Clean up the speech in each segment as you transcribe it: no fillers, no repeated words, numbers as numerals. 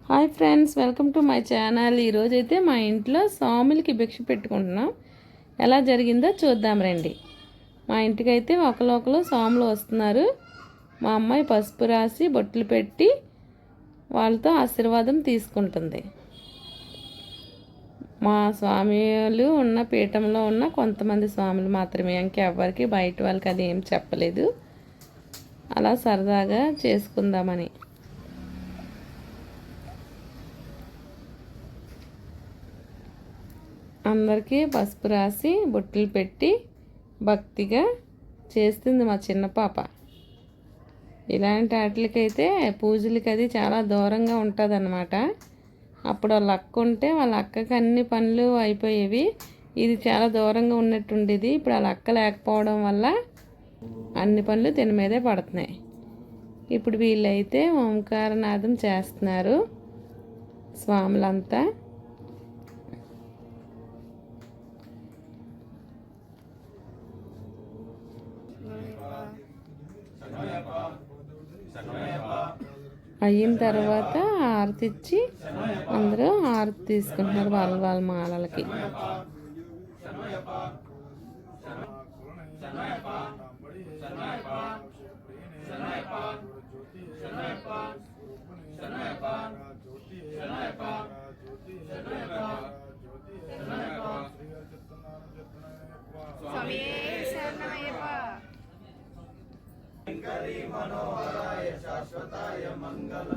Hi friends, welcome to my channel. ఈరోజైతే మా ఇంట్లో స్వాములకి భిక్ష పెట్టుకుంటున్నాం. ఎలా జరిగిందో చూద్దాం రండి. మా ఇంటికైతే ఒకరు స్వాములు వస్తున్నారు. మా అమ్మాయి పసుపు రాసి బొట్లు పెట్టి వాళ్ళతో ఆశీర్వాదం తీసుకుంటుంది. మా స్వామిలు ఉన్న పీఠంలో ఉన్న కొంతమంది స్వాములు మాత్రమే, ఇంకెవ్వరికి బయట వాళ్ళకి అది ఏం చెప్పలేదు. అలా సరదాగా చేసుకుందామని. అందరికీ పసుపు రాసి బొట్లు పెట్టి భక్తిగా చేస్తుంది మా చిన్న పాప. ఇలాంటి వాటికైతే పూజలకి అది చాలా దూరంగా ఉంటుంది అన్నమాట. అప్పుడు వాళ్ళ అక్క ఉంటే వాళ్ళ అక్కకి అన్ని పనులు అయిపోయేవి. ఇది చాలా దూరంగా ఉన్నట్టుండేది. ఇప్పుడు వాళ్ళ అక్క లేకపోవడం వల్ల అన్ని పనులు దీని మీదే పడుతున్నాయి. ఇప్పుడు వీళ్ళైతే ఓంకారనాదం చేస్తున్నారు స్వాములంతా. అయిన తర్వాత హారతి ఇచ్చి అందరూ హారతి తీసుకుంటున్నారు వాళ్ళ మాలలకి.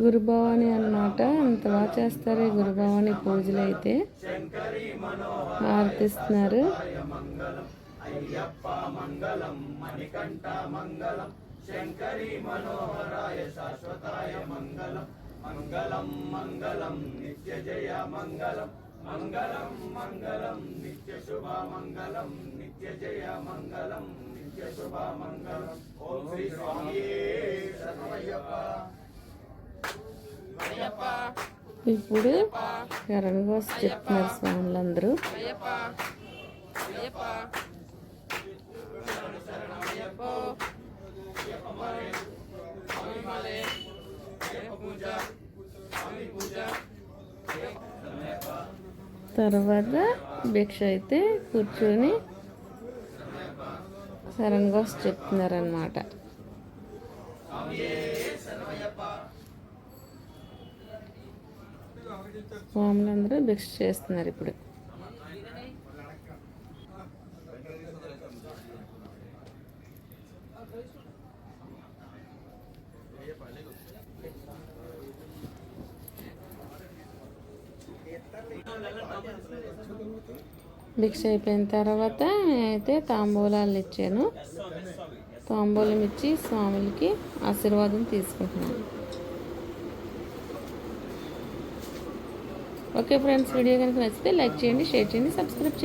గురుభవాని అన్నమాట. అంత బాగా చేస్తారు ఈ గురుభవాని పూజలు. అయితే హారతిస్తున్నారు. మంగళం మంగళం నిత్య జయ మంగళం మంగళం మంగళం నిత్య శుభ మంగళం నిత్య జయ మంగళం నిత్య శుభ మంగళం. ఓం శ్రీ స్వామి శరణమయ్యప్ప. ఇప్పుడు శరణఘోష చెప్తున్నారు స్వాములందరూ. తర్వాత భిక్ష అయితే కూర్చొని శరణఘోష చెప్తున్నారన్నమాట. స్వాములందరూ భిక్ష చేస్తున్నారు ఇప్పుడు. భిక్ష అయిపోయిన తర్వాత నేనైతే తాంబూలాలు ఇచ్చాను. తాంబూలం ఇచ్చి స్వాములకి ఆశీర్వాదం తీసుకుంటున్నాను. ఓకే ఫ్రెండ్స్, వీడియో కనుక నచ్చితే లైక్ చేయండి, షేర్ చేయండి, సబ్స్క్రైబ్ చేయండి.